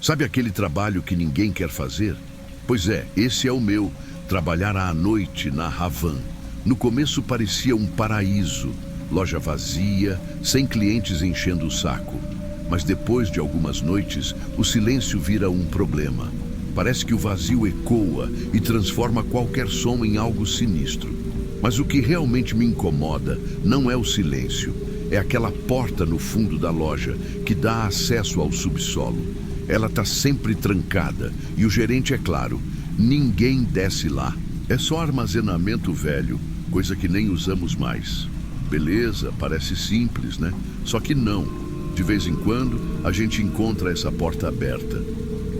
Sabe aquele trabalho que ninguém quer fazer? Pois é, esse é o meu, trabalhar à noite na Havan. No começo parecia um paraíso, loja vazia, sem clientes enchendo o saco. Mas depois de algumas noites, o silêncio vira um problema. Parece que o vazio ecoa e transforma qualquer som em algo sinistro. Mas o que realmente me incomoda não é o silêncio, é aquela porta no fundo da loja que dá acesso ao subsolo. Ela está sempre trancada e o gerente é claro, ninguém desce lá. É só armazenamento velho, coisa que nem usamos mais. Beleza, parece simples, né? Só que não. De vez em quando, a gente encontra essa porta aberta.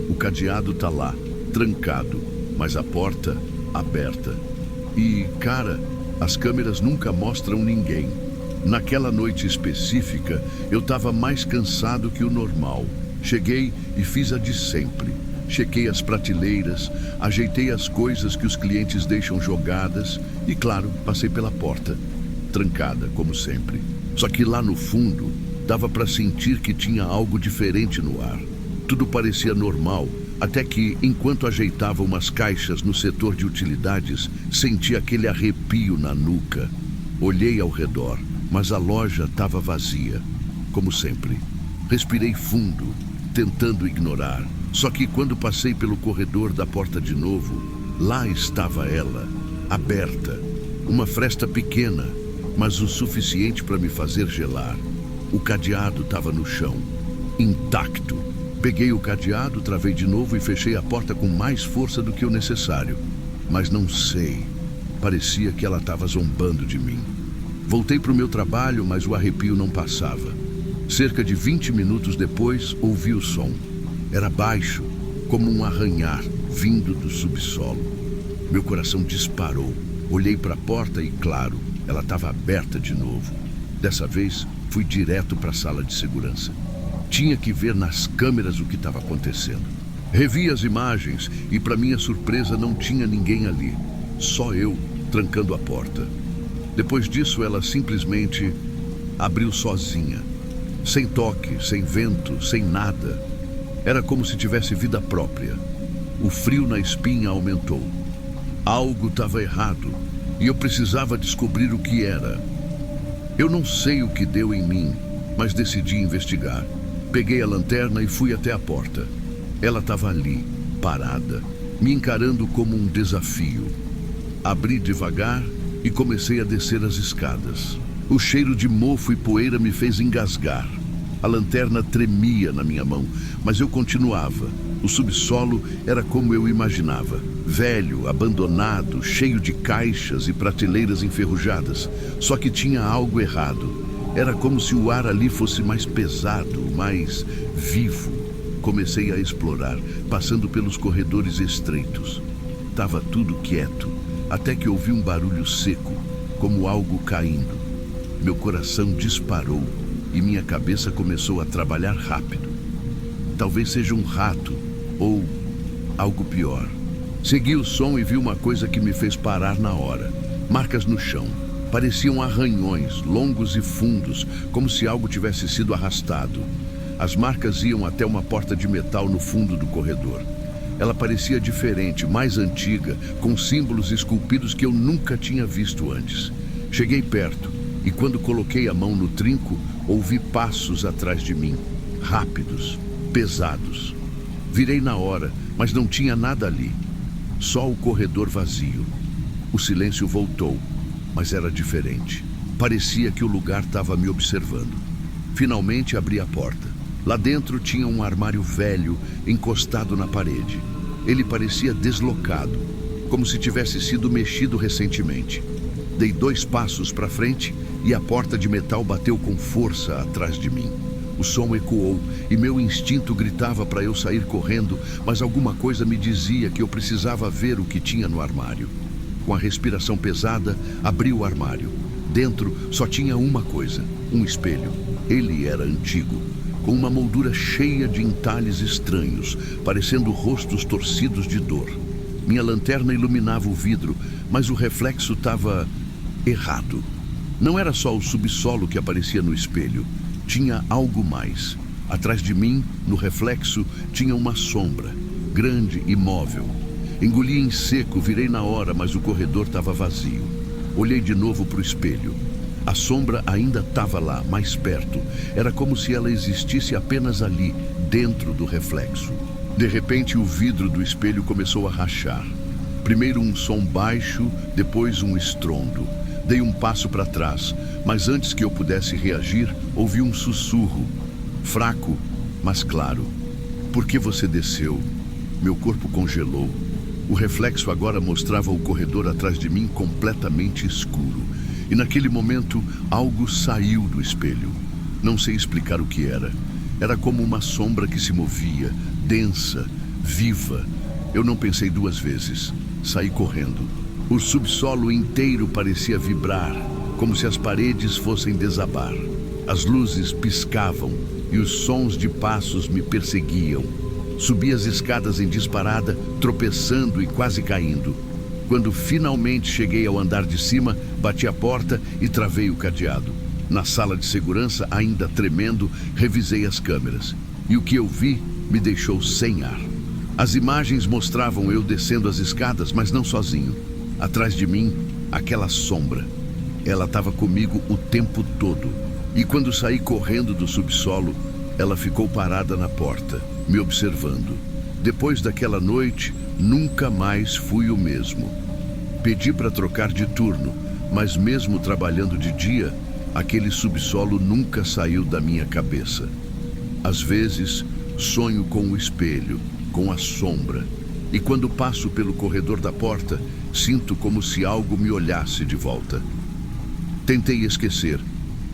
O cadeado tá lá, trancado, mas a porta aberta. E, cara, as câmeras nunca mostram ninguém. Naquela noite específica, eu estava mais cansado que o normal. Cheguei e fiz a de sempre. Chequei as prateleiras, ajeitei as coisas que os clientes deixam jogadas e, claro, passei pela porta, trancada, como sempre. Só que lá no fundo, dava para sentir que tinha algo diferente no ar. Tudo parecia normal, até que, enquanto ajeitava umas caixas no setor de utilidades, senti aquele arrepio na nuca. Olhei ao redor, mas a loja estava vazia, como sempre. Respirei fundo, tentando ignorar. Só que quando passei pelo corredor da porta de novo, lá estava ela, aberta. Uma fresta pequena, mas o suficiente para me fazer gelar. O cadeado estava no chão, intacto. Peguei o cadeado, travei de novo e fechei a porta com mais força do que o necessário. Mas não sei, parecia que ela estava zombando de mim. Voltei para o meu trabalho, mas o arrepio não passava. Cerca de 20 minutos depois, ouvi o som. Era baixo, como um arranhar vindo do subsolo. Meu coração disparou. Olhei para a porta e, claro, ela estava aberta de novo. Dessa vez, fui direto para a sala de segurança. Tinha que ver nas câmeras o que estava acontecendo. Revi as imagens e, para minha surpresa, não tinha ninguém ali. Só eu, trancando a porta. Depois disso, ela simplesmente abriu sozinha. Sem toque, sem vento, sem nada. Era como se tivesse vida própria. O frio na espinha aumentou. Algo estava errado e eu precisava descobrir o que era. Eu não sei o que deu em mim, mas decidi investigar. Peguei a lanterna e fui até a porta. Ela estava ali, parada, me encarando como um desafio. Abri devagar e comecei a descer as escadas. O cheiro de mofo e poeira me fez engasgar. A lanterna tremia na minha mão, mas eu continuava. O subsolo era como eu imaginava. Velho, abandonado, cheio de caixas e prateleiras enferrujadas. Só que tinha algo errado. Era como se o ar ali fosse mais pesado, mais vivo. Comecei a explorar, passando pelos corredores estreitos. Tava tudo quieto, até que ouvi um barulho seco, como algo caindo. Meu coração disparou e minha cabeça começou a trabalhar rápido. Talvez seja um rato ou algo pior. Segui o som e vi uma coisa que me fez parar na hora. Marcas no chão. Pareciam arranhões, longos e fundos, como se algo tivesse sido arrastado. As marcas iam até uma porta de metal no fundo do corredor. Ela parecia diferente, mais antiga, com símbolos esculpidos que eu nunca tinha visto antes. Cheguei perto e quando coloquei a mão no trinco, ouvi passos atrás de mim, rápidos, pesados. Virei na hora, mas não tinha nada ali. Só o corredor vazio. O silêncio voltou, mas era diferente. Parecia que o lugar estava me observando. Finalmente abri a porta. Lá dentro tinha um armário velho encostado na parede. Ele parecia deslocado, como se tivesse sido mexido recentemente. Dei 2 passos para frente e a porta de metal bateu com força atrás de mim. O som ecoou e meu instinto gritava para eu sair correndo, mas alguma coisa me dizia que eu precisava ver o que tinha no armário. Com a respiração pesada, abri o armário. Dentro só tinha uma coisa, um espelho. Ele era antigo, com uma moldura cheia de entalhes estranhos, parecendo rostos torcidos de dor. Minha lanterna iluminava o vidro, mas o reflexo estava errado. Não era só o subsolo que aparecia no espelho. Tinha algo mais. Atrás de mim, no reflexo, tinha uma sombra, grande e móvel. Engoli em seco, virei na hora, mas o corredor estava vazio. Olhei de novo para o espelho. A sombra ainda estava lá, mais perto. Era como se ela existisse apenas ali, dentro do reflexo. De repente, o vidro do espelho começou a rachar. Primeiro um som baixo, depois um estrondo. Dei um passo para trás, mas antes que eu pudesse reagir, ouvi um sussurro. Fraco, mas claro. Por que você desceu? Meu corpo congelou. O reflexo agora mostrava o corredor atrás de mim completamente escuro. E naquele momento, algo saiu do espelho. Não sei explicar o que era. Era como uma sombra que se movia, densa, viva. Eu não pensei duas vezes. Saí correndo. O subsolo inteiro parecia vibrar, como se as paredes fossem desabar. As luzes piscavam e os sons de passos me perseguiam. Subi as escadas em disparada, tropeçando e quase caindo. Quando finalmente cheguei ao andar de cima, bati a porta e travei o cadeado. Na sala de segurança, ainda tremendo, revisei as câmeras. E o que eu vi me deixou sem ar. As imagens mostravam eu descendo as escadas, mas não sozinho. Atrás de mim, aquela sombra. Ela estava comigo o tempo todo. E quando saí correndo do subsolo, ela ficou parada na porta, me observando. Depois daquela noite, nunca mais fui o mesmo. Pedi para trocar de turno, mas mesmo trabalhando de dia, aquele subsolo nunca saiu da minha cabeça. Às vezes, sonho com o espelho, com a sombra. E quando passo pelo corredor da porta, sinto como se algo me olhasse de volta. Tentei esquecer,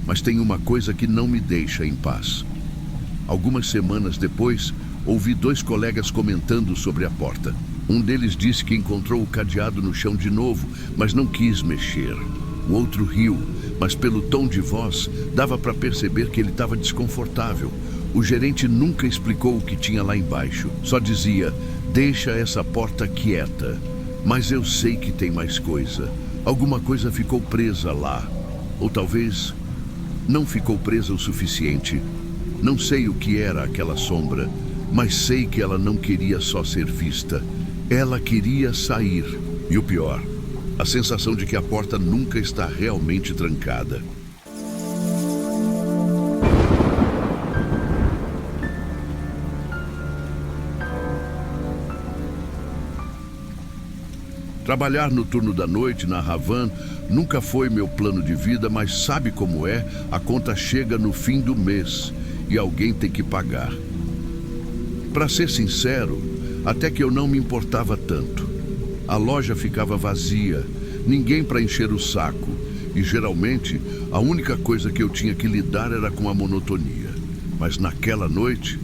mas tem uma coisa que não me deixa em paz. Algumas semanas depois, ouvi dois colegas comentando sobre a porta. Um deles disse que encontrou o cadeado no chão de novo, mas não quis mexer. O outro riu, mas pelo tom de voz, dava para perceber que ele estava desconfortável. O gerente nunca explicou o que tinha lá embaixo. Só dizia, deixa essa porta quieta. Mas eu sei que tem mais coisa. Alguma coisa ficou presa lá. Ou talvez não ficou presa o suficiente. Não sei o que era aquela sombra, mas sei que ela não queria só ser vista. Ela queria sair. E o pior, a sensação de que a porta nunca está realmente trancada. Trabalhar no turno da noite na Havan nunca foi meu plano de vida, mas sabe como é? A conta chega no fim do mês e alguém tem que pagar. Para ser sincero, até que eu não me importava tanto. A loja ficava vazia, ninguém para encher o saco, e geralmente a única coisa que eu tinha que lidar era com a monotonia. Mas naquela noite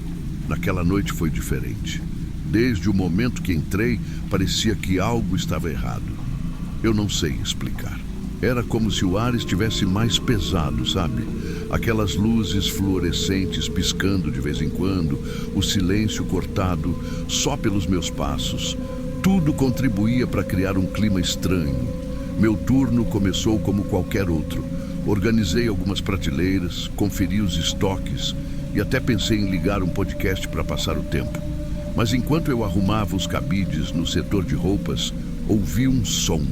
foi diferente. Desde o momento que entrei, parecia que algo estava errado. Eu não sei explicar. Era como se o ar estivesse mais pesado, sabe? Aquelas luzes fluorescentes piscando de vez em quando, o silêncio cortado só pelos meus passos. Tudo contribuía para criar um clima estranho. Meu turno começou como qualquer outro. Organizei algumas prateleiras, conferi os estoques e até pensei em ligar um podcast para passar o tempo. Mas enquanto eu arrumava os cabides no setor de roupas, ouvi um som,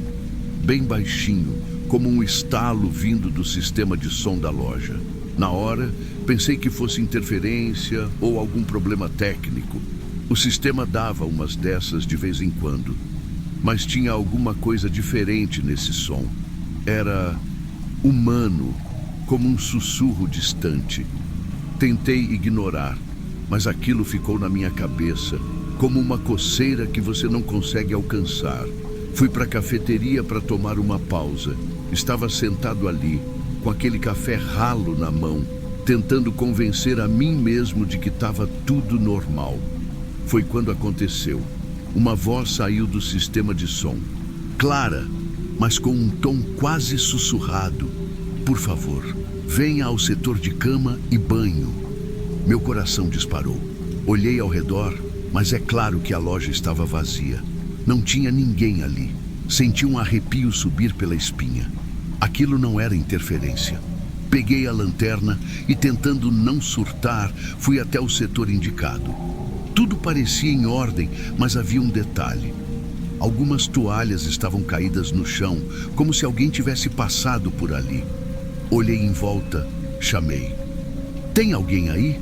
bem baixinho, como um estalo vindo do sistema de som da loja. Na hora, pensei que fosse interferência ou algum problema técnico. O sistema dava umas dessas de vez em quando, mas tinha alguma coisa diferente nesse som. Era humano, como um sussurro distante. Tentei ignorar, mas aquilo ficou na minha cabeça, como uma coceira que você não consegue alcançar. Fui para a cafeteria para tomar uma pausa. Estava sentado ali, com aquele café ralo na mão, tentando convencer a mim mesmo de que estava tudo normal. Foi quando aconteceu. Uma voz saiu do sistema de som. Clara, mas com um tom quase sussurrado. Por favor, venha ao setor de cama e banho. Meu coração disparou. Olhei ao redor, mas é claro que a loja estava vazia. Não tinha ninguém ali. Senti um arrepio subir pela espinha. Aquilo não era interferência. Peguei a lanterna e, tentando não surtar, fui até o setor indicado. Tudo parecia em ordem, mas havia um detalhe. Algumas toalhas estavam caídas no chão, como se alguém tivesse passado por ali. Olhei em volta, chamei. Tem alguém aí?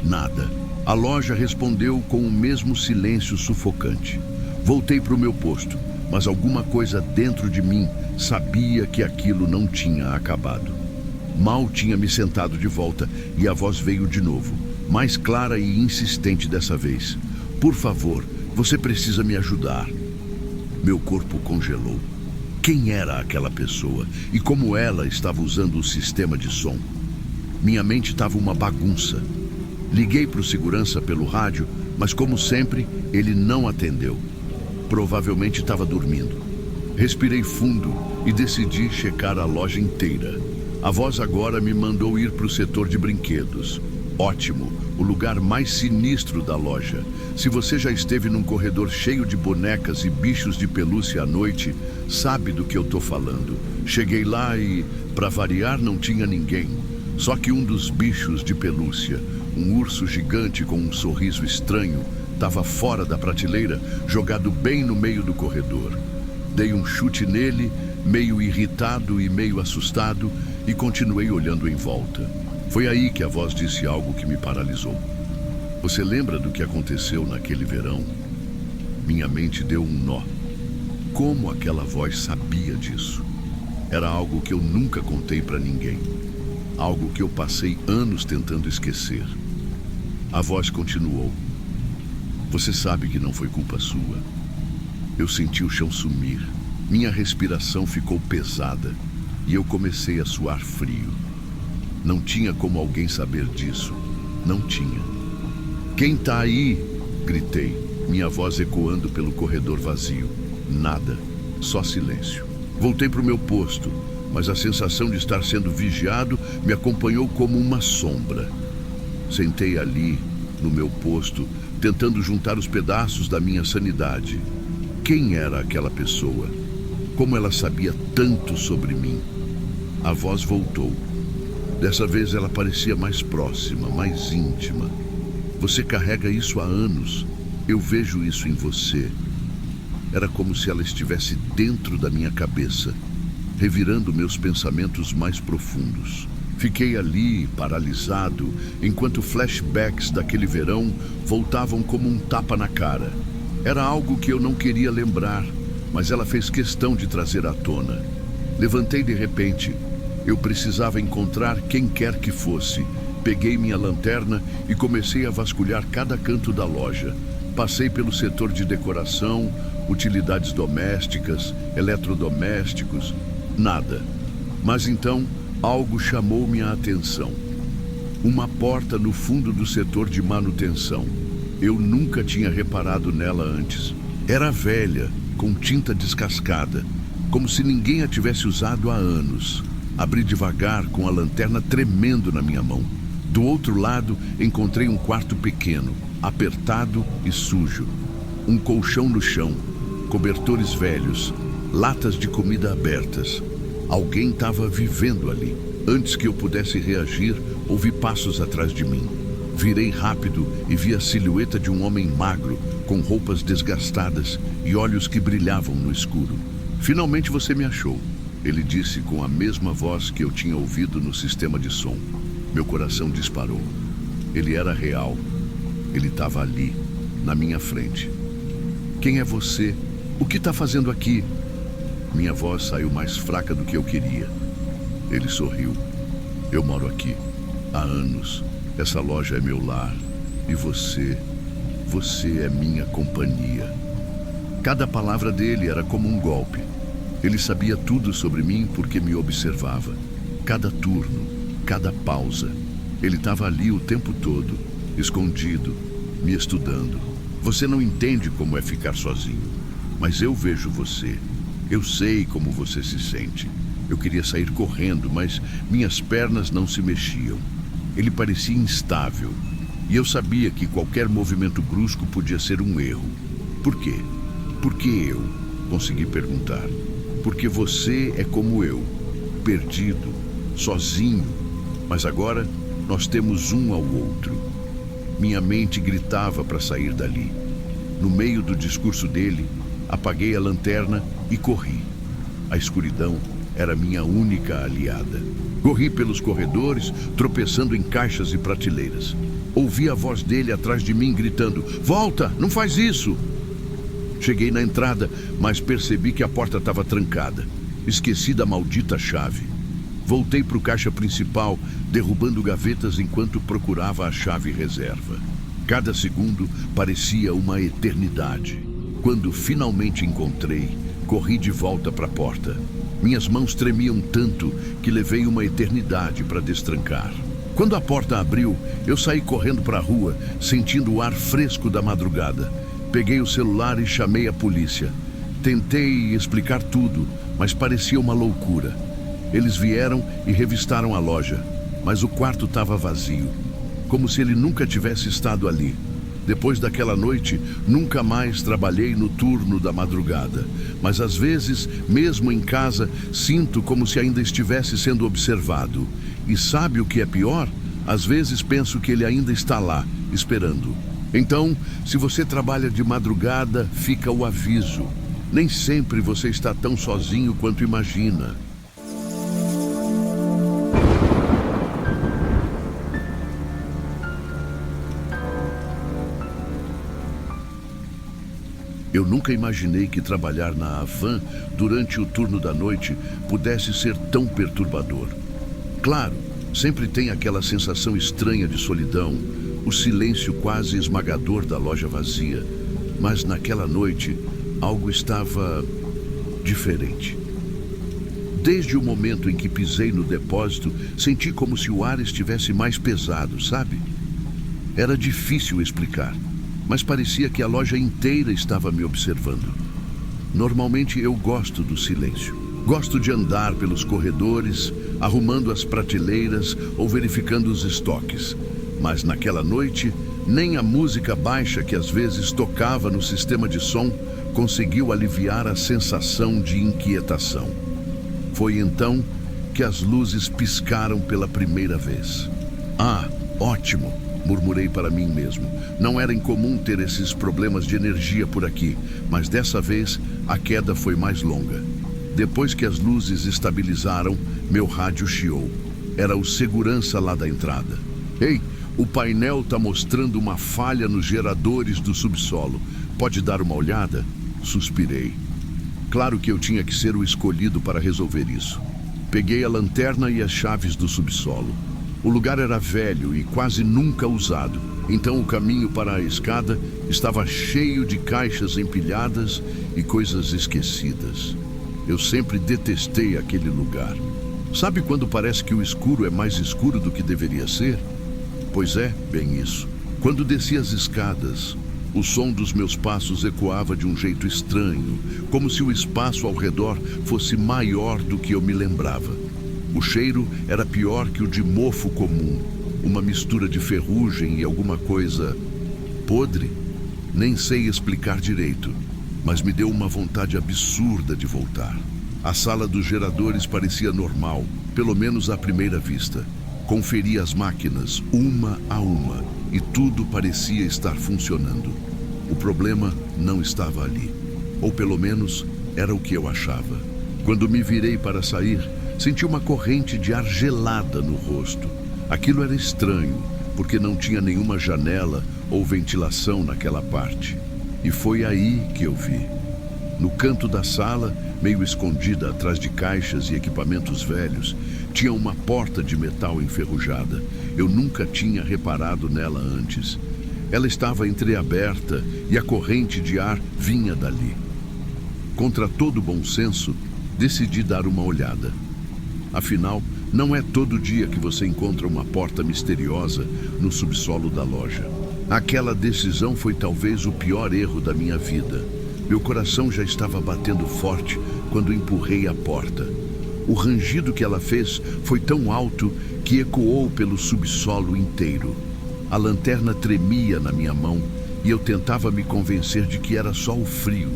Nada. A loja respondeu com o mesmo silêncio sufocante. Voltei para o meu posto, mas alguma coisa dentro de mim sabia que aquilo não tinha acabado. Mal tinha me sentado de volta e a voz veio de novo, mais clara e insistente dessa vez. Por favor, você precisa me ajudar. Meu corpo congelou. Quem era aquela pessoa e como ela estava usando o sistema de som? Minha mente estava uma bagunça. Liguei para o segurança pelo rádio, mas como sempre, ele não atendeu. Provavelmente estava dormindo. Respirei fundo e decidi checar a loja inteira. A voz agora me mandou ir para o setor de brinquedos. Ótimo, o lugar mais sinistro da loja. Se você já esteve num corredor cheio de bonecas e bichos de pelúcia à noite, sabe do que eu tô falando. Cheguei lá e, para variar, não tinha ninguém. Só que um dos bichos de pelúcia, um urso gigante com um sorriso estranho, estava fora da prateleira, jogado bem no meio do corredor. Dei um chute nele, meio irritado e meio assustado, e continuei olhando em volta. Foi aí que a voz disse algo que me paralisou. Você lembra do que aconteceu naquele verão? Minha mente deu um nó. Como aquela voz sabia disso? Era algo que eu nunca contei para ninguém. Algo que eu passei anos tentando esquecer. A voz continuou. Você sabe que não foi culpa sua. Eu senti o chão sumir. Minha respiração ficou pesada e eu comecei a suar frio. Não tinha como alguém saber disso. Não tinha. Quem tá aí? Gritei, minha voz ecoando pelo corredor vazio. Nada, só silêncio. Voltei para o meu posto, mas a sensação de estar sendo vigiado me acompanhou como uma sombra. Sentei ali, no meu posto, tentando juntar os pedaços da minha sanidade. Quem era aquela pessoa? Como ela sabia tanto sobre mim? A voz voltou. Dessa vez ela parecia mais próxima, mais íntima. Você carrega isso há anos. Eu vejo isso em você. Era como se ela estivesse dentro da minha cabeça, revirando meus pensamentos mais profundos. Fiquei ali, paralisado, enquanto flashbacks daquele verão voltavam como um tapa na cara. Era algo que eu não queria lembrar, mas ela fez questão de trazer à tona. Levantei de repente. Eu precisava encontrar quem quer que fosse. Peguei minha lanterna e comecei a vasculhar cada canto da loja. Passei pelo setor de decoração, utilidades domésticas, eletrodomésticos, nada. Mas então, algo chamou minha atenção. Uma porta no fundo do setor de manutenção. Eu nunca tinha reparado nela antes. Era velha, com tinta descascada, como se ninguém a tivesse usado há anos. Abri devagar, com a lanterna tremendo na minha mão. Do outro lado, encontrei um quarto pequeno, apertado e sujo. Um colchão no chão, cobertores velhos, latas de comida abertas. Alguém estava vivendo ali. Antes que eu pudesse reagir, ouvi passos atrás de mim. Virei rápido e vi a silhueta de um homem magro, com roupas desgastadas e olhos que brilhavam no escuro. Finalmente você me achou. Ele disse com a mesma voz que eu tinha ouvido no sistema de som. Meu coração disparou. Ele era real. Ele estava ali, na minha frente. Quem é você? O que está fazendo aqui? Minha voz saiu mais fraca do que eu queria. Ele sorriu. Eu moro aqui há anos. Essa loja é meu lar. E você é minha companhia. Cada palavra dele era como um golpe. Ele sabia tudo sobre mim porque me observava. Cada turno, cada pausa. Ele estava ali o tempo todo, escondido, me estudando. Você não entende como é ficar sozinho, mas eu vejo você. Eu sei como você se sente. Eu queria sair correndo, mas minhas pernas não se mexiam. Ele parecia instável, e eu sabia que qualquer movimento brusco podia ser um erro. Por quê? Por que eu? Consegui perguntar. Porque você é como eu, perdido, sozinho, mas agora nós temos um ao outro. Minha mente gritava para sair dali. No meio do discurso dele, apaguei a lanterna e corri. A escuridão era minha única aliada. Corri pelos corredores, tropeçando em caixas e prateleiras. Ouvi a voz dele atrás de mim gritando: "Volta, não faz isso!" Cheguei na entrada, mas percebi que a porta estava trancada. Esqueci da maldita chave. Voltei para o caixa principal, derrubando gavetas enquanto procurava a chave reserva. Cada segundo parecia uma eternidade. Quando finalmente encontrei, corri de volta para a porta. Minhas mãos tremiam tanto que levei uma eternidade para destrancar. Quando a porta abriu, eu saí correndo para a rua, sentindo o ar fresco da madrugada. Peguei o celular e chamei a polícia. Tentei explicar tudo, mas parecia uma loucura. Eles vieram e revistaram a loja, mas o quarto estava vazio, como se ele nunca tivesse estado ali. Depois daquela noite, nunca mais trabalhei no turno da madrugada, mas às vezes, mesmo em casa, sinto como se ainda estivesse sendo observado. E sabe o que é pior? Às vezes penso que ele ainda está lá, esperando. Então, se você trabalha de madrugada, fica o aviso. Nem sempre você está tão sozinho quanto imagina. Eu nunca imaginei que trabalhar na Havan durante o turno da noite pudesse ser tão perturbador. Claro, sempre tem aquela sensação estranha de solidão, o silêncio quase esmagador da loja vazia. Mas naquela noite, algo estava diferente. Desde o momento em que pisei no depósito, senti como se o ar estivesse mais pesado, sabe? Era difícil explicar, mas parecia que a loja inteira estava me observando. Normalmente eu gosto do silêncio. Gosto de andar pelos corredores, arrumando as prateleiras ou verificando os estoques. Mas naquela noite, nem a música baixa que às vezes tocava no sistema de som conseguiu aliviar a sensação de inquietação. Foi então que as luzes piscaram pela primeira vez. "Ah, ótimo!" murmurei para mim mesmo. Não era incomum ter esses problemas de energia por aqui, mas dessa vez a queda foi mais longa. Depois que as luzes estabilizaram, meu rádio chiou. Era o segurança lá da entrada. "Ei, o painel está mostrando uma falha nos geradores do subsolo. Pode dar uma olhada?" Suspirei. Claro que eu tinha que ser o escolhido para resolver isso. Peguei a lanterna e as chaves do subsolo. O lugar era velho e quase nunca usado, então o caminho para a escada estava cheio de caixas empilhadas e coisas esquecidas. Eu sempre detestei aquele lugar. Sabe quando parece que o escuro é mais escuro do que deveria ser? Pois é, bem isso. Quando desci as escadas, o som dos meus passos ecoava de um jeito estranho, como se o espaço ao redor fosse maior do que eu me lembrava. O cheiro era pior que o de mofo comum, uma mistura de ferrugem e alguma coisa podre. Nem sei explicar direito, mas me deu uma vontade absurda de voltar. A sala dos geradores parecia normal, pelo menos à primeira vista. Conferi as máquinas, uma a uma, e tudo parecia estar funcionando. O problema não estava ali, ou pelo menos era o que eu achava. Quando me virei para sair, senti uma corrente de ar gelada no rosto. Aquilo era estranho, porque não tinha nenhuma janela ou ventilação naquela parte. E foi aí que eu vi. No canto da sala, meio escondida atrás de caixas e equipamentos velhos, tinha uma porta de metal enferrujada. Eu nunca tinha reparado nela antes. Ela estava entreaberta e a corrente de ar vinha dali. Contra todo bom senso, decidi dar uma olhada. Afinal, não é todo dia que você encontra uma porta misteriosa no subsolo da loja. Aquela decisão foi talvez o pior erro da minha vida. Meu coração já estava batendo forte quando empurrei a porta. O rangido que ela fez foi tão alto que ecoou pelo subsolo inteiro. A lanterna tremia na minha mão e eu tentava me convencer de que era só o frio.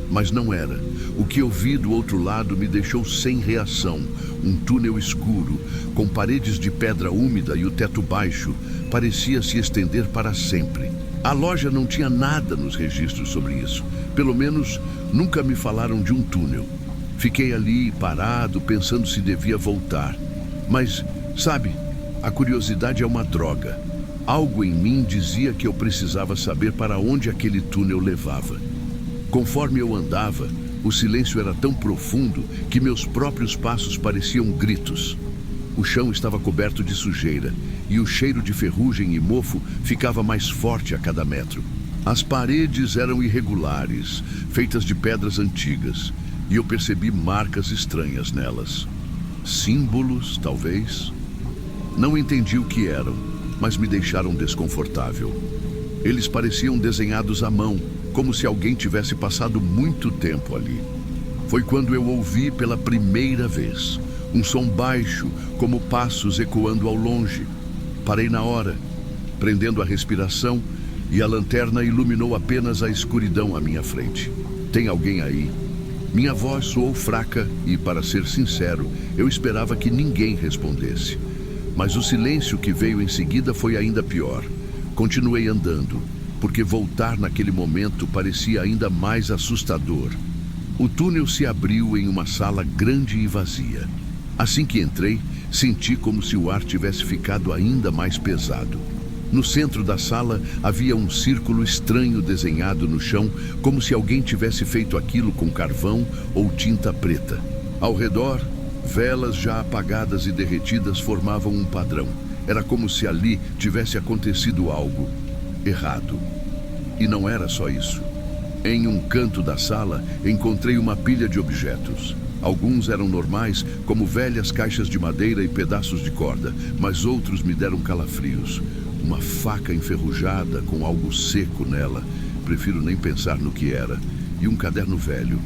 Mas não era. O que eu vi do outro lado me deixou sem reação. Um túnel escuro, com paredes de pedra úmida e o teto baixo, parecia se estender para sempre. A loja não tinha nada nos registros sobre isso. Pelo menos, nunca me falaram de um túnel. Fiquei ali, parado, pensando se devia voltar. Mas, sabe, a curiosidade é uma droga. Algo em mim dizia que eu precisava saber para onde aquele túnel levava. Conforme eu andava, o silêncio era tão profundo que meus próprios passos pareciam gritos. O chão estava coberto de sujeira e o cheiro de ferrugem e mofo ficava mais forte a cada metro. As paredes eram irregulares, feitas de pedras antigas, e eu percebi marcas estranhas nelas. Símbolos, talvez. Não entendi o que eram, mas me deixaram desconfortável. Eles pareciam desenhados à mão, como se alguém tivesse passado muito tempo ali. Foi quando eu ouvi pela primeira vez um som baixo, como passos ecoando ao longe. Parei na hora, prendendo a respiração, e a lanterna iluminou apenas a escuridão à minha frente. Tem alguém aí? Minha voz soou fraca e, para ser sincero, eu esperava que ninguém respondesse. Mas o silêncio que veio em seguida foi ainda pior. Continuei andando, porque voltar naquele momento parecia ainda mais assustador. O túnel se abriu em uma sala grande e vazia. Assim que entrei, senti como se o ar tivesse ficado ainda mais pesado. No centro da sala havia um círculo estranho desenhado no chão, como se alguém tivesse feito aquilo com carvão ou tinta preta. Ao redor, velas já apagadas e derretidas formavam um padrão. Era como se ali tivesse acontecido algo errado. E não era só isso. Em um canto da sala, encontrei uma pilha de objetos. Alguns eram normais, como velhas caixas de madeira e pedaços de corda, mas outros me deram calafrios. Uma faca enferrujada com algo seco nela, prefiro nem pensar no que era, e um caderno velho.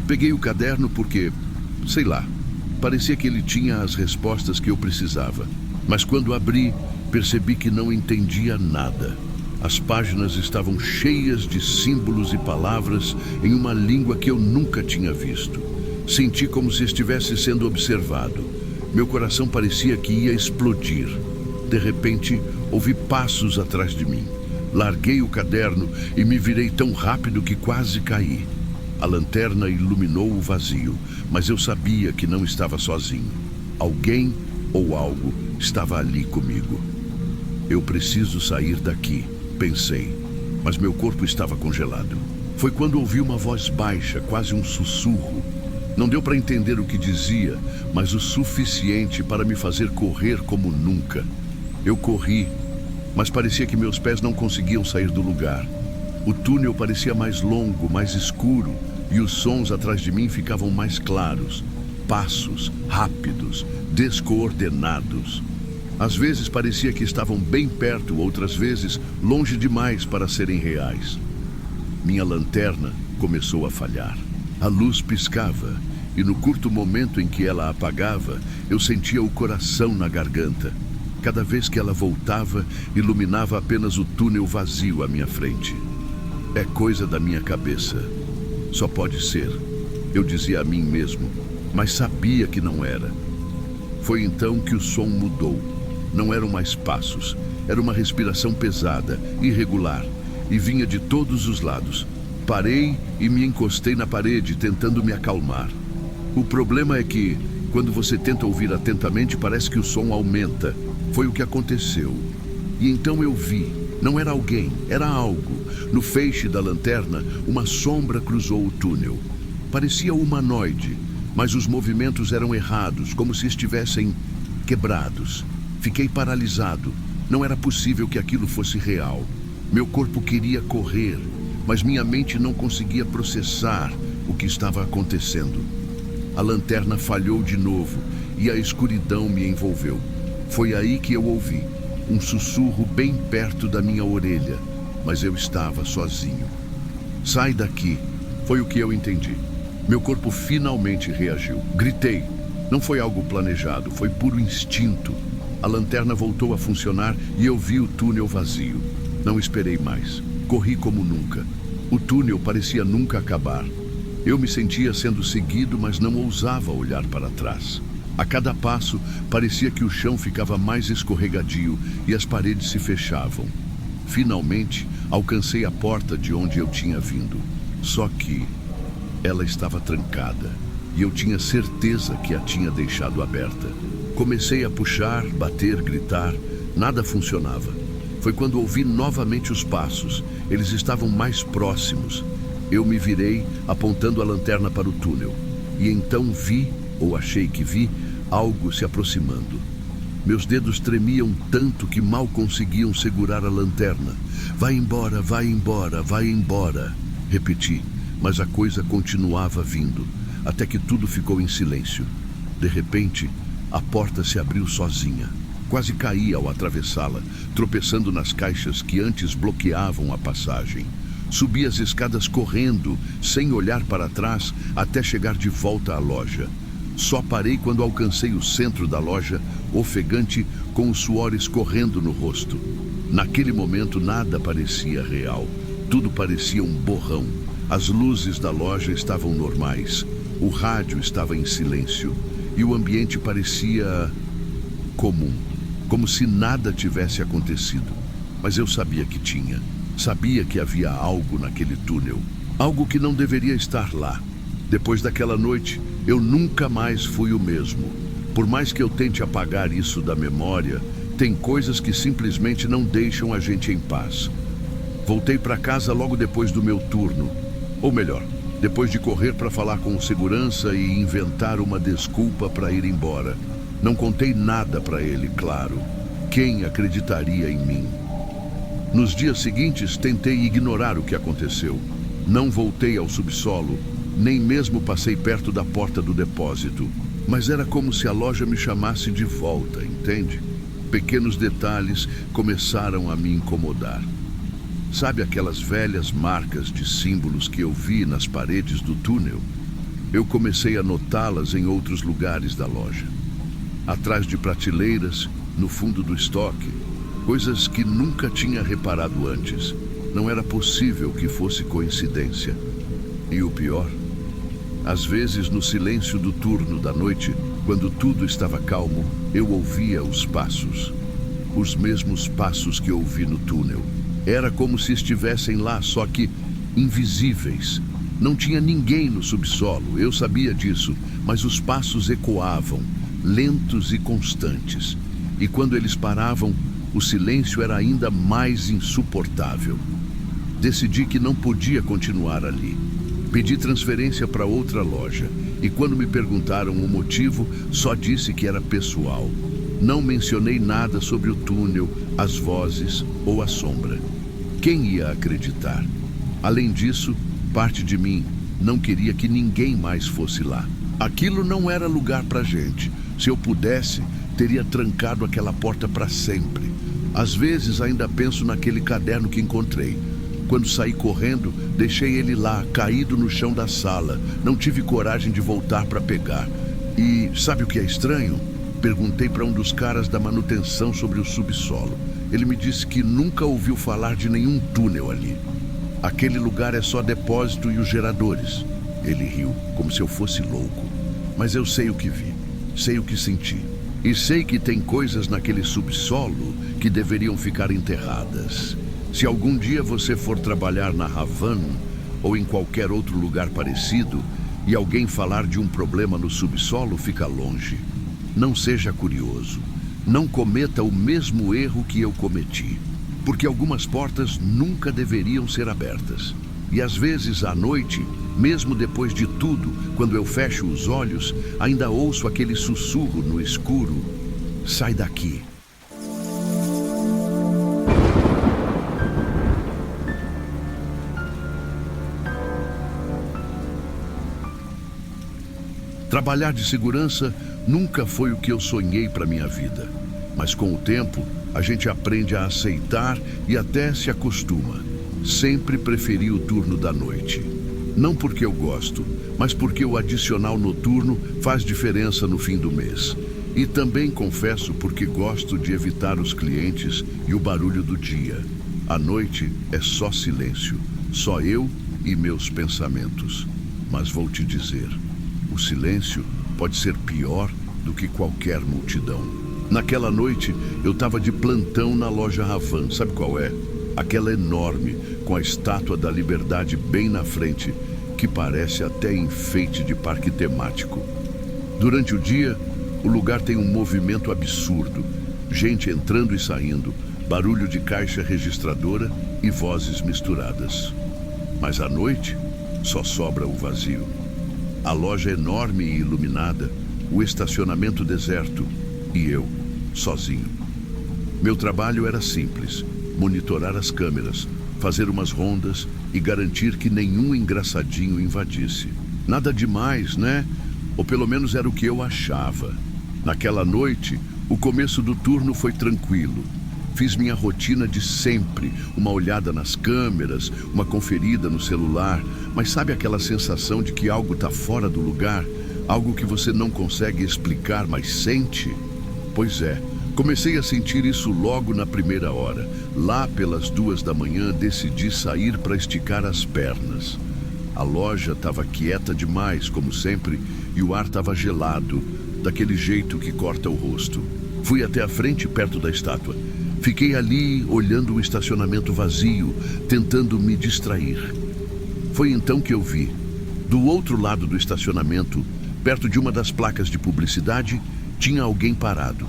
Peguei o caderno porque, sei lá, parecia que ele tinha as respostas que eu precisava. Mas quando abri, percebi que não entendia nada. As páginas estavam cheias de símbolos e palavras em uma língua que eu nunca tinha visto. Senti como se estivesse sendo observado. Meu coração parecia que ia explodir. De repente, ouvi passos atrás de mim. Larguei o caderno e me virei tão rápido que quase caí. A lanterna iluminou o vazio, mas eu sabia que não estava sozinho. Alguém ou algo estava ali comigo. Eu preciso sair daqui, pensei, mas meu corpo estava congelado. Foi quando ouvi uma voz baixa, quase um sussurro. Não deu para entender o que dizia, mas o suficiente para me fazer correr como nunca. Eu corri, mas parecia que meus pés não conseguiam sair do lugar. O túnel parecia mais longo, mais escuro, e os sons atrás de mim ficavam mais claros. Passos, rápidos, descoordenados. Às vezes parecia que estavam bem perto, outras vezes longe demais para serem reais. Minha lanterna começou a falhar. A luz piscava, e no curto momento em que ela apagava, eu sentia o coração na garganta. Cada vez que ela voltava, iluminava apenas o túnel vazio à minha frente. É coisa da minha cabeça. Só pode ser, eu dizia a mim mesmo, mas sabia que não era. Foi então que o som mudou. Não eram mais passos, era uma respiração pesada, irregular, e vinha de todos os lados. Parei e me encostei na parede, tentando me acalmar. O problema é que, quando você tenta ouvir atentamente, parece que o som aumenta. Foi o que aconteceu. E então eu vi. Não era alguém, era algo. No feixe da lanterna, uma sombra cruzou o túnel. Parecia humanoide, mas os movimentos eram errados, como se estivessem quebrados. Fiquei paralisado. Não era possível que aquilo fosse real. Meu corpo queria correr, mas minha mente não conseguia processar o que estava acontecendo. A lanterna falhou de novo e a escuridão me envolveu. Foi aí que eu ouvi um sussurro bem perto da minha orelha, mas eu estava sozinho. Sai daqui, foi o que eu entendi. Meu corpo finalmente reagiu. Gritei. Não foi algo planejado, foi puro instinto. A lanterna voltou a funcionar e eu vi o túnel vazio. Não esperei mais. Corri como nunca. O túnel parecia nunca acabar. Eu me sentia sendo seguido, mas não ousava olhar para trás. A cada passo, parecia que o chão ficava mais escorregadio e as paredes se fechavam. Finalmente, alcancei a porta de onde eu tinha vindo. Só que ela estava trancada e eu tinha certeza que a tinha deixado aberta. Comecei a puxar, bater, gritar. Nada funcionava. Foi quando ouvi novamente os passos. Eles estavam mais próximos. Eu me virei, apontando a lanterna para o túnel. E então vi, ou achei que vi, algo se aproximando. Meus dedos tremiam tanto que mal conseguiam segurar a lanterna. Vai embora, vai embora, vai embora. Repeti, mas a coisa continuava vindo, até que tudo ficou em silêncio. De repente, a porta se abriu sozinha. Quase caí ao atravessá-la, tropeçando nas caixas que antes bloqueavam a passagem. Subi as escadas correndo, sem olhar para trás, até chegar de volta à loja. Só parei quando alcancei o centro da loja, ofegante, com o suor escorrendo no rosto. Naquele momento, nada parecia real. Tudo parecia um borrão. As luzes da loja estavam normais. O rádio estava em silêncio. E o ambiente parecia comum, como se nada tivesse acontecido. Mas eu sabia que tinha. Sabia que havia algo naquele túnel. Algo que não deveria estar lá. Depois daquela noite, eu nunca mais fui o mesmo. Por mais que eu tente apagar isso da memória, tem coisas que simplesmente não deixam a gente em paz. Voltei para casa logo depois do meu turno. Ou melhor, depois de correr para falar com o segurança e inventar uma desculpa para ir embora. Não contei nada para ele, claro. Quem acreditaria em mim? Nos dias seguintes, tentei ignorar o que aconteceu. Não voltei ao subsolo, nem mesmo passei perto da porta do depósito. Mas era como se a loja me chamasse de volta, entende? Pequenos detalhes começaram a me incomodar. Sabe aquelas velhas marcas de símbolos que eu vi nas paredes do túnel? Eu comecei a notá-las em outros lugares da loja. Atrás de prateleiras, no fundo do estoque. Coisas que nunca tinha reparado antes. Não era possível que fosse coincidência. E o pior? Às vezes, no silêncio do turno da noite, quando tudo estava calmo, eu ouvia os passos. Os mesmos passos que ouvi no túnel. Era como se estivessem lá, só que invisíveis. Não tinha ninguém no subsolo, eu sabia disso, mas os passos ecoavam, lentos e constantes. E quando eles paravam, o silêncio era ainda mais insuportável. Decidi que não podia continuar ali. Pedi transferência para outra loja, e quando me perguntaram o motivo, só disse que era pessoal. Não mencionei nada sobre o túnel, as vozes ou a sombra. Quem ia acreditar? Além disso, parte de mim não queria que ninguém mais fosse lá. Aquilo não era lugar para gente. Se eu pudesse, teria trancado aquela porta para sempre. Às vezes ainda penso naquele caderno que encontrei. Quando saí correndo, deixei ele lá, caído no chão da sala. Não tive coragem de voltar para pegar. E sabe o que é estranho? Perguntei para um dos caras da manutenção sobre o subsolo. Ele me disse que nunca ouviu falar de nenhum túnel ali. Aquele lugar é só depósito e os geradores. Ele riu, como se eu fosse louco. Mas eu sei o que vi, sei o que senti. E sei que tem coisas naquele subsolo que deveriam ficar enterradas. Se algum dia você for trabalhar na Havan ou em qualquer outro lugar parecido e alguém falar de um problema no subsolo, fica longe. Não seja curioso. Não cometa o mesmo erro que eu cometi. Porque algumas portas nunca deveriam ser abertas. E às vezes, à noite, mesmo depois de tudo, quando eu fecho os olhos, ainda ouço aquele sussurro no escuro. Sai daqui. Trabalhar de segurança nunca foi o que eu sonhei para minha vida. Mas com o tempo, a gente aprende a aceitar e até se acostuma. Sempre preferi o turno da noite. Não porque eu gosto, mas porque o adicional noturno faz diferença no fim do mês. E também confesso porque gosto de evitar os clientes e o barulho do dia. À noite é só silêncio, só eu e meus pensamentos. Mas vou te dizer, o silêncio pode ser pior do que qualquer multidão. Naquela noite, eu estava de plantão na loja Havan. Sabe qual é? Aquela enorme, com a estátua da Liberdade bem na frente, que parece até enfeite de parque temático. Durante o dia, o lugar tem um movimento absurdo. Gente entrando e saindo, barulho de caixa registradora e vozes misturadas. Mas à noite, só sobra o vazio. A loja enorme e iluminada, o estacionamento deserto e eu, sozinho. Meu trabalho era simples: monitorar as câmeras, fazer umas rondas e garantir que nenhum engraçadinho invadisse. Nada demais, né? Ou pelo menos era o que eu achava. Naquela noite, o começo do turno foi tranquilo. Fiz minha rotina de sempre, uma olhada nas câmeras, uma conferida no celular, mas sabe aquela sensação de que algo está fora do lugar? Algo que você não consegue explicar, mas sente? Pois é, comecei a sentir isso logo na primeira hora. Lá pelas 2 da manhã, decidi sair para esticar as pernas. A loja estava quieta demais, como sempre, e o ar estava gelado, daquele jeito que corta o rosto. Fui até a frente, perto da estátua. Fiquei ali, olhando o estacionamento vazio, tentando me distrair. Foi então que eu vi, do outro lado do estacionamento, perto de uma das placas de publicidade, tinha alguém parado.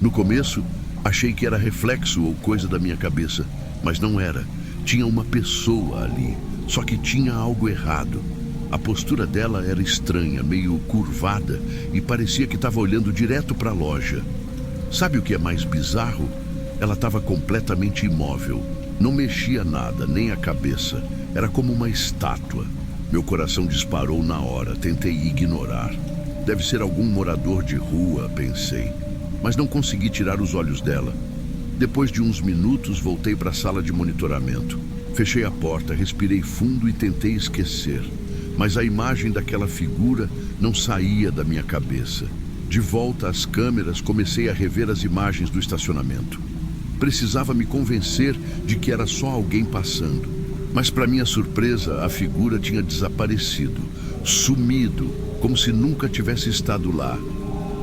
No começo, achei que era reflexo ou coisa da minha cabeça, mas não era. Tinha uma pessoa ali, só que tinha algo errado. A postura dela era estranha, meio curvada, e parecia que estava olhando direto para a loja. Sabe o que é mais bizarro? Ela estava completamente imóvel. Não mexia nada, nem a cabeça. Era como uma estátua. Meu coração disparou na hora, tentei ignorar. Deve ser algum morador de rua, pensei. Mas não consegui tirar os olhos dela. Depois de uns minutos, voltei para a sala de monitoramento. Fechei a porta, respirei fundo e tentei esquecer. Mas a imagem daquela figura não saía da minha cabeça. De volta às câmeras, comecei a rever as imagens do estacionamento. Precisava me convencer de que era só alguém passando. Mas, para minha surpresa, a figura tinha desaparecido, sumido, como se nunca tivesse estado lá.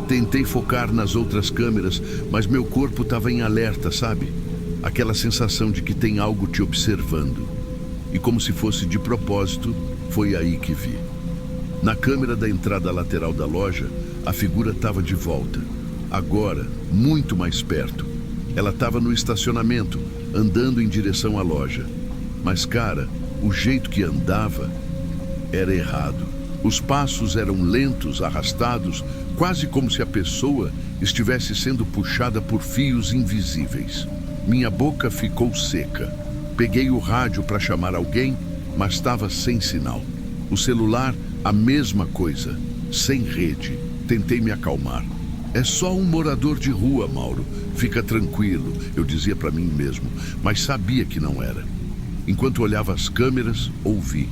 Tentei focar nas outras câmeras, mas meu corpo estava em alerta, sabe? Aquela sensação de que tem algo te observando. E como se fosse de propósito, foi aí que vi. Na câmera da entrada lateral da loja, a figura estava de volta. Agora, muito mais perto. Ela estava no estacionamento, andando em direção à loja. Mas, cara, o jeito que andava era errado. Os passos eram lentos, arrastados, quase como se a pessoa estivesse sendo puxada por fios invisíveis. Minha boca ficou seca. Peguei o rádio para chamar alguém, mas estava sem sinal. O celular, a mesma coisa, sem rede. Tentei me acalmar. É só um morador de rua, Mauro. Fica tranquilo, eu dizia para mim mesmo, mas sabia que não era. Enquanto olhava as câmeras, ouvi.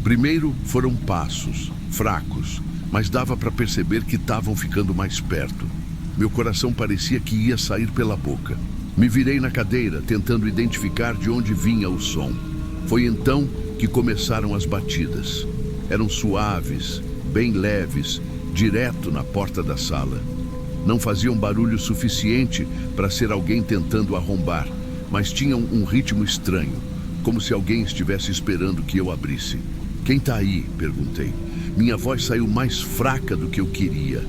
Primeiro foram passos, fracos, mas dava para perceber que estavam ficando mais perto. Meu coração parecia que ia sair pela boca. Me virei na cadeira, tentando identificar de onde vinha o som. Foi então que começaram as batidas. Eram suaves, bem leves, direto na porta da sala. Não faziam barulho suficiente para ser alguém tentando arrombar, mas tinham um ritmo estranho, como se alguém estivesse esperando que eu abrisse. "Quem tá aí?" perguntei. Minha voz saiu mais fraca do que eu queria.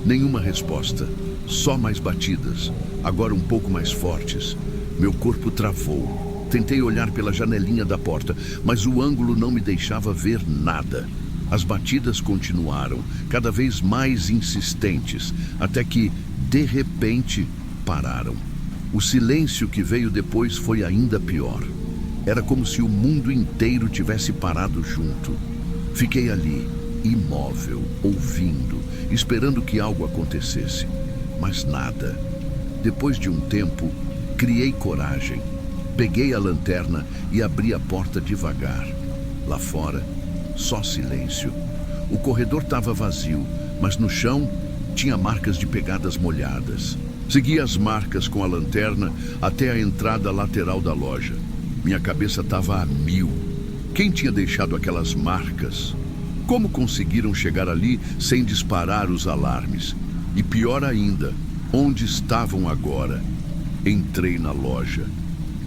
Nenhuma resposta, só mais batidas, agora um pouco mais fortes. Meu corpo travou. Tentei olhar pela janelinha da porta, mas o ângulo não me deixava ver nada. As batidas continuaram, cada vez mais insistentes, até que, de repente, pararam. O silêncio que veio depois foi ainda pior. Era como se o mundo inteiro tivesse parado junto. Fiquei ali, imóvel, ouvindo, esperando que algo acontecesse. Mas nada. Depois de um tempo, criei coragem. Peguei a lanterna e abri a porta devagar. Lá fora, só silêncio. O corredor estava vazio, mas no chão tinha marcas de pegadas molhadas. Segui as marcas com a lanterna até a entrada lateral da loja. Minha cabeça estava a mil. Quem tinha deixado aquelas marcas? Como conseguiram chegar ali sem disparar os alarmes? E pior ainda, onde estavam agora? Entrei na loja.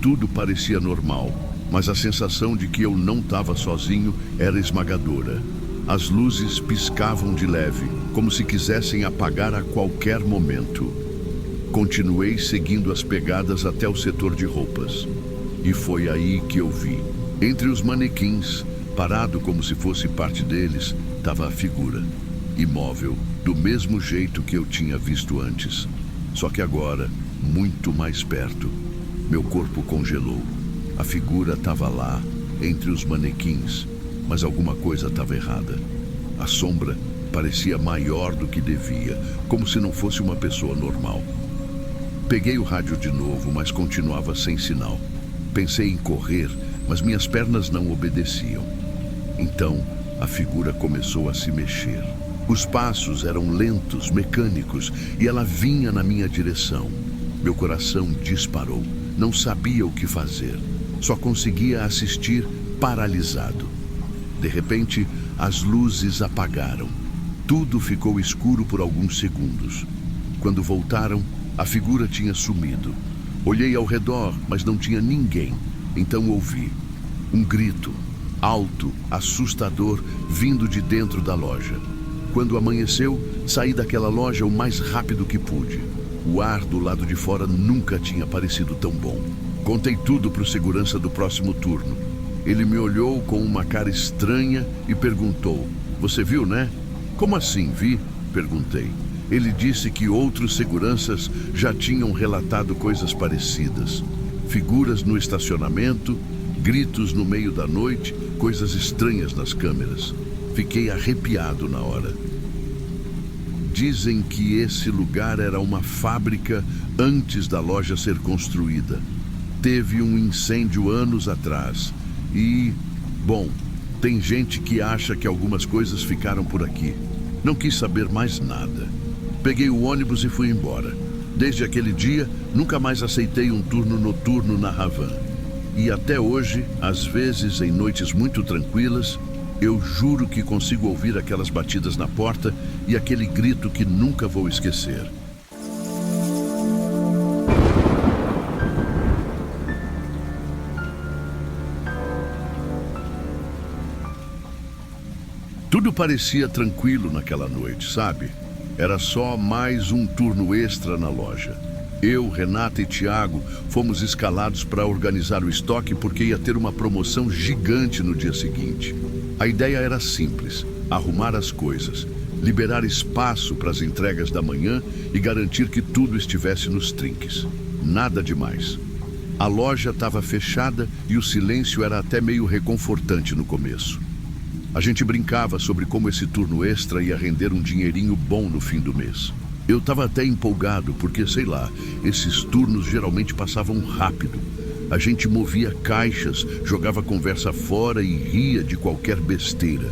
Tudo parecia normal, mas a sensação de que eu não estava sozinho era esmagadora. As luzes piscavam de leve, como se quisessem apagar a qualquer momento. Continuei seguindo as pegadas até o setor de roupas. E foi aí que eu vi. Entre os manequins, parado como se fosse parte deles, estava a figura. Imóvel, do mesmo jeito que eu tinha visto antes. Só que agora, muito mais perto. Meu corpo congelou. A figura estava lá, entre os manequins, mas alguma coisa estava errada. A sombra parecia maior do que devia, como se não fosse uma pessoa normal. Peguei o rádio de novo, mas continuava sem sinal. Pensei em correr, mas minhas pernas não obedeciam. Então, a figura começou a se mexer. Os passos eram lentos, mecânicos, e ela vinha na minha direção. Meu coração disparou. Não sabia o que fazer. Só conseguia assistir paralisado. De repente, as luzes apagaram. Tudo ficou escuro por alguns segundos. Quando voltaram, a figura tinha sumido. Olhei ao redor, mas não tinha ninguém. Então ouvi um grito, alto, assustador, vindo de dentro da loja. Quando amanheceu, saí daquela loja o mais rápido que pude. O ar do lado de fora nunca tinha parecido tão bom. Contei tudo para o segurança do próximo turno. Ele me olhou com uma cara estranha e perguntou: "Você viu, né?" "Como assim, vi?" perguntei. Ele disse que outros seguranças já tinham relatado coisas parecidas. Figuras no estacionamento, gritos no meio da noite, coisas estranhas nas câmeras. Fiquei arrepiado na hora. Dizem que esse lugar era uma fábrica antes da loja ser construída. Teve um incêndio anos atrás. E, bom, tem gente que acha que algumas coisas ficaram por aqui. Não quis saber mais nada. Peguei o ônibus e fui embora. Desde aquele dia, nunca mais aceitei um turno noturno na Havan. E até hoje, às vezes em noites muito tranquilas, eu juro que consigo ouvir aquelas batidas na porta e aquele grito que nunca vou esquecer. Tudo parecia tranquilo naquela noite, sabe? Era só mais um turno extra na loja. Eu, Renata e Tiago fomos escalados para organizar o estoque porque ia ter uma promoção gigante no dia seguinte. A ideia era simples: arrumar as coisas, liberar espaço para as entregas da manhã e garantir que tudo estivesse nos trinques. Nada demais. A loja estava fechada e o silêncio era até meio reconfortante no começo. A gente brincava sobre como esse turno extra ia render um dinheirinho bom no fim do mês. Eu estava até empolgado porque, sei lá, esses turnos geralmente passavam rápido. A gente movia caixas, jogava conversa fora e ria de qualquer besteira.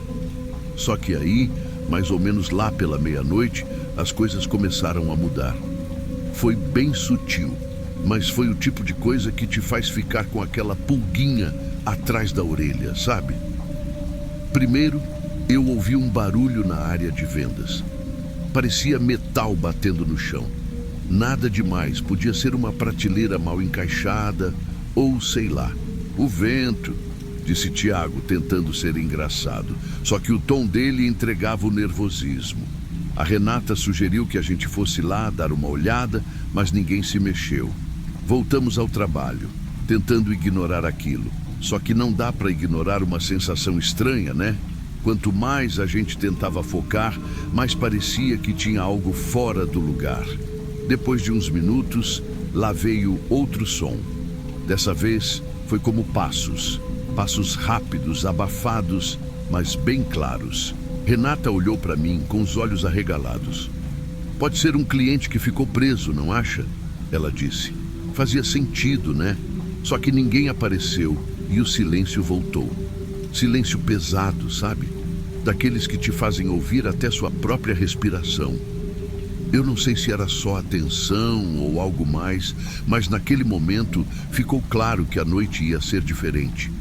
Só que aí, mais ou menos lá pela meia-noite, as coisas começaram a mudar. Foi bem sutil, mas foi o tipo de coisa que te faz ficar com aquela pulguinha atrás da orelha, sabe? Primeiro, eu ouvi um barulho na área de vendas. Parecia metal batendo no chão. Nada demais, podia ser uma prateleira mal encaixada ou sei lá. "O vento", disse Tiago, tentando ser engraçado. Só que o tom dele entregava o nervosismo. A Renata sugeriu que a gente fosse lá dar uma olhada, mas ninguém se mexeu. Voltamos ao trabalho, tentando ignorar aquilo. Só que não dá para ignorar uma sensação estranha, né? Quanto mais a gente tentava focar, mais parecia que tinha algo fora do lugar. Depois de uns minutos, lá veio outro som. Dessa vez, foi como passos. Passos rápidos, abafados, mas bem claros. Renata olhou para mim com os olhos arregalados. "Pode ser um cliente que ficou preso, não acha?" ela disse. Fazia sentido, né? Só que ninguém apareceu e o silêncio voltou. Silêncio pesado, sabe? Daqueles que te fazem ouvir até sua própria respiração. Eu não sei se era só atenção ou algo mais, mas naquele momento ficou claro que a noite ia ser diferente.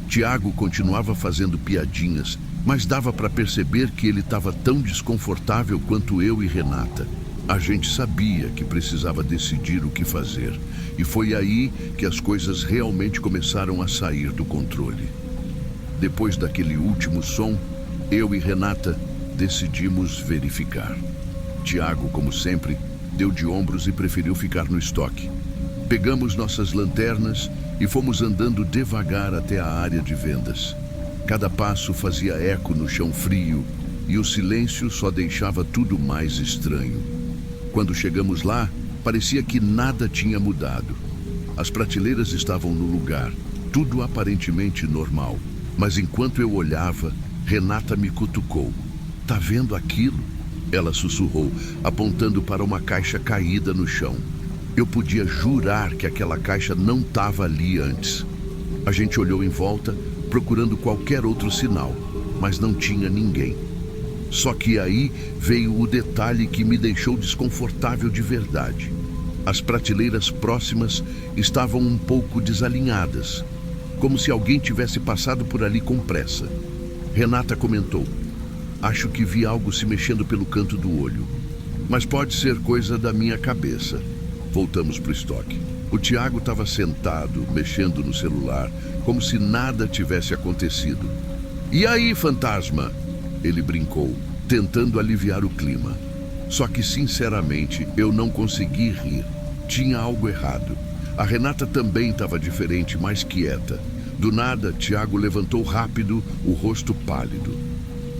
Tiago continuava fazendo piadinhas mas dava para perceber que ele estava tão desconfortável quanto eu e Renata. A gente sabia que precisava decidir o que fazer, e foi aí que as coisas realmente começaram a sair do controle. Depois daquele último som, eu e Renata decidimos verificar. Tiago, como sempre, deu de ombros e preferiu ficar no estoque. Pegamos nossas lanternas e fomos andando devagar até a área de vendas. Cada passo fazia eco no chão frio e o silêncio só deixava tudo mais estranho. Quando chegamos lá, parecia que nada tinha mudado. As prateleiras estavam no lugar, tudo aparentemente normal. Mas enquanto eu olhava, Renata me cutucou. "Tá vendo aquilo?" Ela sussurrou, apontando para uma caixa caída no chão. Eu podia jurar que aquela caixa não estava ali antes. A gente olhou em volta, procurando qualquer outro sinal, mas não tinha ninguém. Só que aí veio o detalhe que me deixou desconfortável de verdade. As prateleiras próximas estavam um pouco desalinhadas, como se alguém tivesse passado por ali com pressa. Renata comentou: "Acho que vi algo se mexendo pelo canto do olho, mas pode ser coisa da minha cabeça." Voltamos para o estoque. O Tiago estava sentado, mexendo no celular, como se nada tivesse acontecido. "E aí, fantasma?" Ele brincou, tentando aliviar o clima. Só que, sinceramente, eu não consegui rir. Tinha algo errado. A Renata também estava diferente, mais quieta. Do nada, Tiago levantou rápido, o rosto pálido.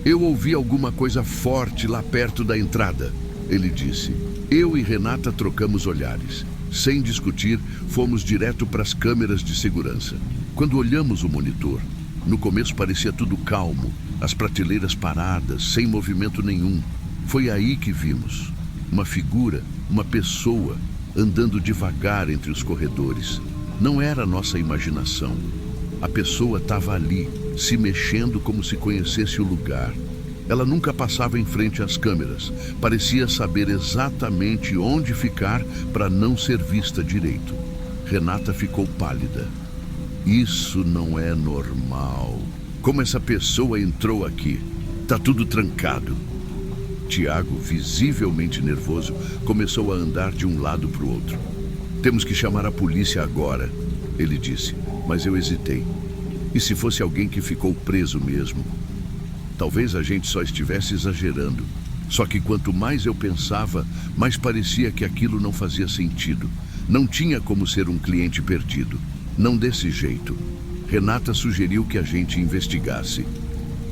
"Eu ouvi alguma coisa forte lá perto da entrada", ele disse. Eu e Renata trocamos olhares. Sem discutir, fomos direto para as câmeras de segurança. Quando olhamos o monitor, no começo parecia tudo calmo, as prateleiras paradas, sem movimento nenhum. Foi aí que vimos uma figura, uma pessoa, andando devagar entre os corredores. Não era nossa imaginação. A pessoa estava ali, se mexendo como se conhecesse o lugar. Ela nunca passava em frente às câmeras. Parecia saber exatamente onde ficar para não ser vista direito. Renata ficou pálida. "Isso não é normal. Como essa pessoa entrou aqui? Tá tudo trancado." Tiago, visivelmente nervoso, começou a andar de um lado para o outro. "Temos que chamar a polícia agora", ele disse, mas eu hesitei. E se fosse alguém que ficou preso mesmo? Talvez a gente só estivesse exagerando. Só que quanto mais eu pensava, mais parecia que aquilo não fazia sentido. Não tinha como ser um cliente perdido. Não desse jeito. Renata sugeriu que a gente investigasse.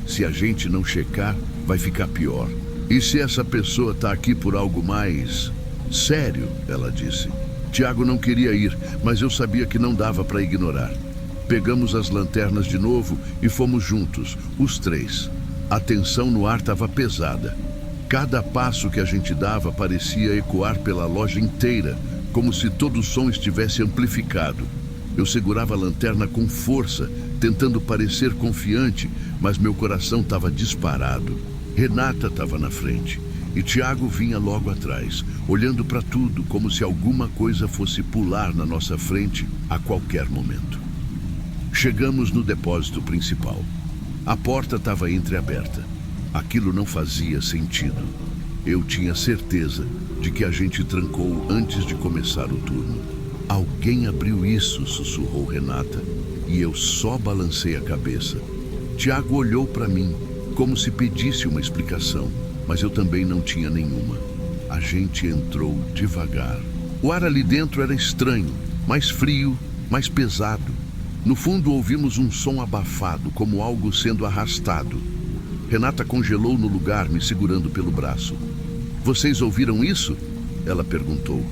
"Se a gente não checar, vai ficar pior. E se essa pessoa está aqui por algo mais sério?" ela disse. Tiago não queria ir, mas eu sabia que não dava para ignorar. Pegamos as lanternas de novo e fomos juntos, os três. A tensão no ar estava pesada. Cada passo que a gente dava parecia ecoar pela loja inteira, como se todo o som estivesse amplificado. Eu segurava a lanterna com força, tentando parecer confiante, mas meu coração estava disparado. Renata estava na frente e Tiago vinha logo atrás, olhando para tudo como se alguma coisa fosse pular na nossa frente a qualquer momento. Chegamos no depósito principal. A porta estava entreaberta. Aquilo não fazia sentido. Eu tinha certeza de que a gente trancou antes de começar o turno. "Alguém abriu isso", sussurrou Renata, e eu só balancei a cabeça. Tiago olhou para mim, como se pedisse uma explicação, mas eu também não tinha nenhuma. A gente entrou devagar. O ar ali dentro era estranho, mais frio, mais pesado. No fundo ouvimos um som abafado, como algo sendo arrastado. Renata congelou no lugar, me segurando pelo braço. "Vocês ouviram isso?" ela perguntou.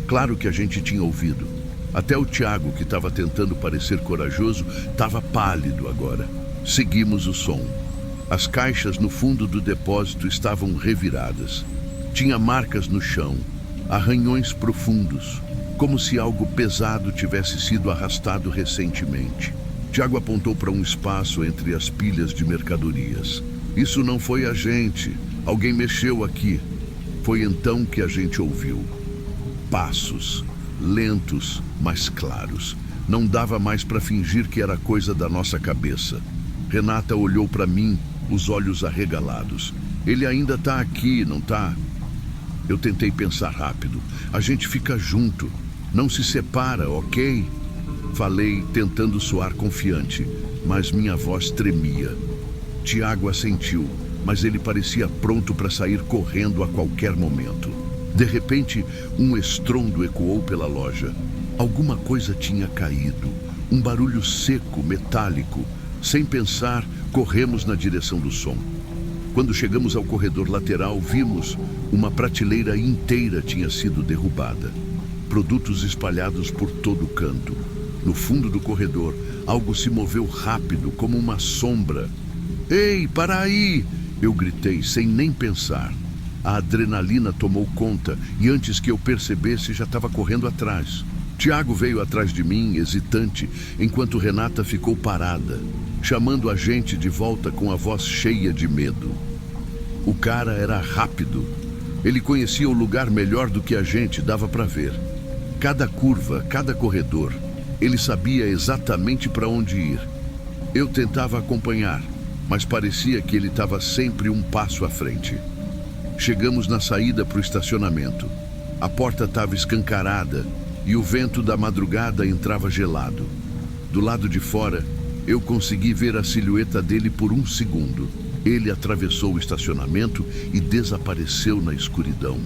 Claro que a gente tinha ouvido. Até o Tiago, que estava tentando parecer corajoso, estava pálido agora. Seguimos o som. As caixas no fundo do depósito estavam reviradas. Tinha marcas no chão, arranhões profundos, como se algo pesado tivesse sido arrastado recentemente. Tiago apontou para um espaço entre as pilhas de mercadorias. "Isso não foi a gente. Alguém mexeu aqui." Foi então que a gente ouviu passos, lentos, mas claros. Não dava mais para fingir que era coisa da nossa cabeça. Renata olhou para mim os olhos arregalados. Ele ainda tá aqui, não tá? Eu tentei pensar rápido. A gente fica junto, não se separa, ok? Falei, tentando soar confiante, mas minha voz tremia. Tiago assentiu, mas ele parecia pronto para sair correndo a qualquer momento. De repente, um estrondo ecoou pela loja. Alguma coisa tinha caído. Um barulho seco, metálico. Sem pensar, corremos na direção do som. Quando chegamos ao corredor lateral, vimos uma prateleira inteira tinha sido derrubada. Produtos espalhados por todo canto. No fundo do corredor, algo se moveu rápido, como uma sombra. Ei, para aí! Eu gritei, sem nem pensar. A adrenalina tomou conta e antes que eu percebesse, já estava correndo atrás. Tiago veio atrás de mim, hesitante, enquanto Renata ficou parada, chamando a gente de volta com a voz cheia de medo. O cara era rápido. Ele conhecia o lugar melhor do que a gente, dava para ver. Cada curva, cada corredor, ele sabia exatamente para onde ir. Eu tentava acompanhar, mas parecia que ele estava sempre um passo à frente. Chegamos na saída para o estacionamento. A porta estava escancarada e o vento da madrugada entrava gelado. Do lado de fora, eu consegui ver a silhueta dele por um segundo. Ele atravessou o estacionamento e desapareceu na escuridão.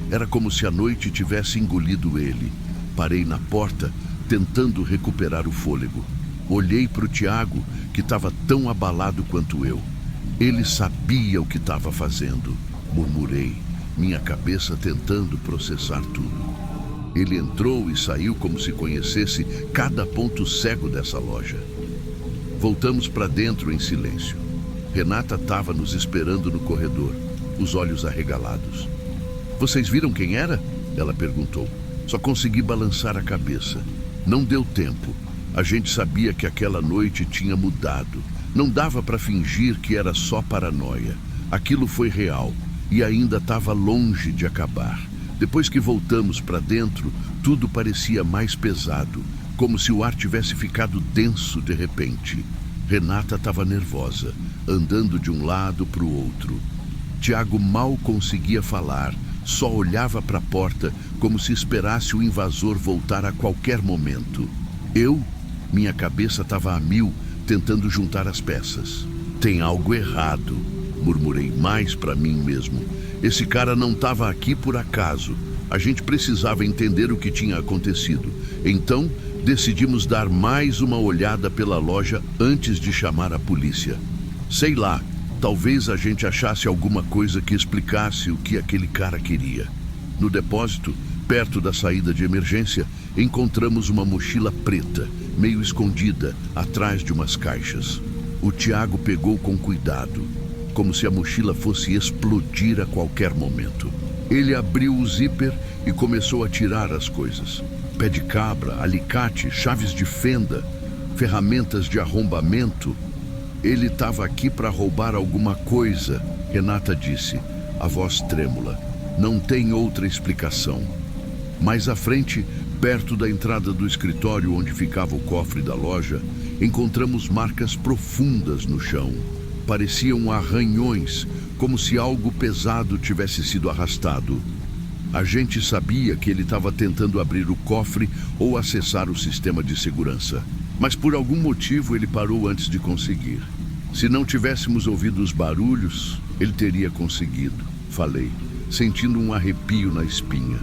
Era como se a noite tivesse engolido ele. Parei na porta, tentando recuperar o fôlego. Olhei para o Tiago, que estava tão abalado quanto eu. Ele sabia o que estava fazendo, murmurei, minha cabeça tentando processar tudo. Ele entrou e saiu como se conhecesse cada ponto cego dessa loja. Voltamos para dentro em silêncio. Renata estava nos esperando no corredor, os olhos arregalados. Vocês viram quem era? Ela perguntou. Só consegui balançar a cabeça. Não deu tempo. A gente sabia que aquela noite tinha mudado. Não dava para fingir que era só paranoia. Aquilo foi real e ainda estava longe de acabar. Depois que voltamos para dentro, tudo parecia mais pesado, como se o ar tivesse ficado denso de repente. Renata estava nervosa, andando de um lado para o outro. Tiago mal conseguia falar, só olhava para a porta como se esperasse o invasor voltar a qualquer momento. Minha cabeça estava a mil, tentando juntar as peças. Tem algo errado, murmurei mais para mim mesmo. Esse cara não estava aqui por acaso. A gente precisava entender o que tinha acontecido. Então, decidimos dar mais uma olhada pela loja antes de chamar a polícia. Sei lá, talvez a gente achasse alguma coisa que explicasse o que aquele cara queria. No depósito, perto da saída de emergência, encontramos uma mochila preta, meio escondida, atrás de umas caixas. O Tiago pegou com cuidado, como se a mochila fosse explodir a qualquer momento. Ele abriu o zíper e começou a tirar as coisas. Pé de cabra, alicate, chaves de fenda, ferramentas de arrombamento. Ele estava aqui para roubar alguma coisa, Renata disse, a voz trêmula. Não tem outra explicação. Mais à frente, perto da entrada do escritório onde ficava o cofre da loja, encontramos marcas profundas no chão. Pareciam arranhões, como se algo pesado tivesse sido arrastado. A gente sabia que ele estava tentando abrir o cofre ou acessar o sistema de segurança. Mas por algum motivo ele parou antes de conseguir. Se não tivéssemos ouvido os barulhos, ele teria conseguido, falei, sentindo um arrepio na espinha.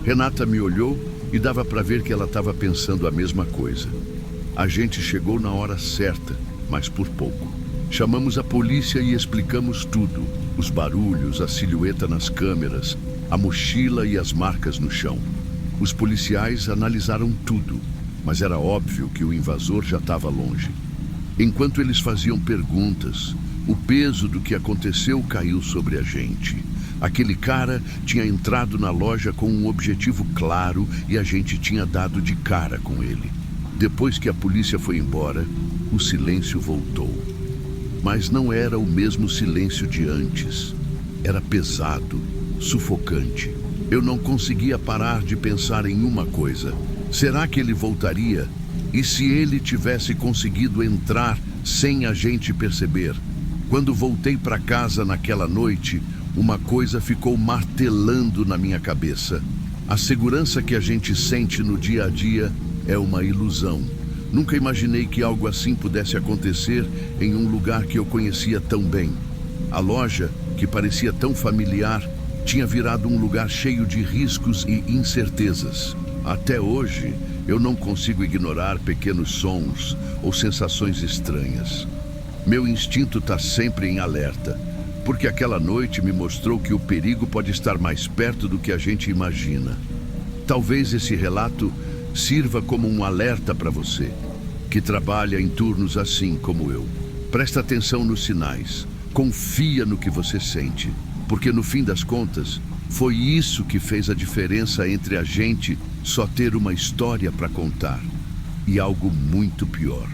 Renata me olhou e dava para ver que ela estava pensando a mesma coisa. A gente chegou na hora certa, mas por pouco. Chamamos a polícia e explicamos tudo. Os barulhos, a silhueta nas câmeras, a mochila e as marcas no chão. Os policiais analisaram tudo, mas era óbvio que o invasor já estava longe. Enquanto eles faziam perguntas, o peso do que aconteceu caiu sobre a gente. Aquele cara tinha entrado na loja com um objetivo claro e a gente tinha dado de cara com ele. Depois que a polícia foi embora, o silêncio voltou. Mas não era o mesmo silêncio de antes. Era pesado, sufocante. Eu não conseguia parar de pensar em uma coisa. Será que ele voltaria? E se ele tivesse conseguido entrar sem a gente perceber? Quando voltei para casa naquela noite, uma coisa ficou martelando na minha cabeça. A segurança que a gente sente no dia a dia é uma ilusão. Nunca imaginei que algo assim pudesse acontecer em um lugar que eu conhecia tão bem. A loja, que parecia tão familiar, tinha virado um lugar cheio de riscos e incertezas. Até hoje, eu não consigo ignorar pequenos sons ou sensações estranhas. Meu instinto está sempre em alerta, porque aquela noite me mostrou que o perigo pode estar mais perto do que a gente imagina. Talvez esse relato sirva como um alerta para você, que trabalha em turnos assim como eu. Presta atenção nos sinais, confia no que você sente, porque no fim das contas, foi isso que fez a diferença entre a gente só ter uma história para contar e algo muito pior.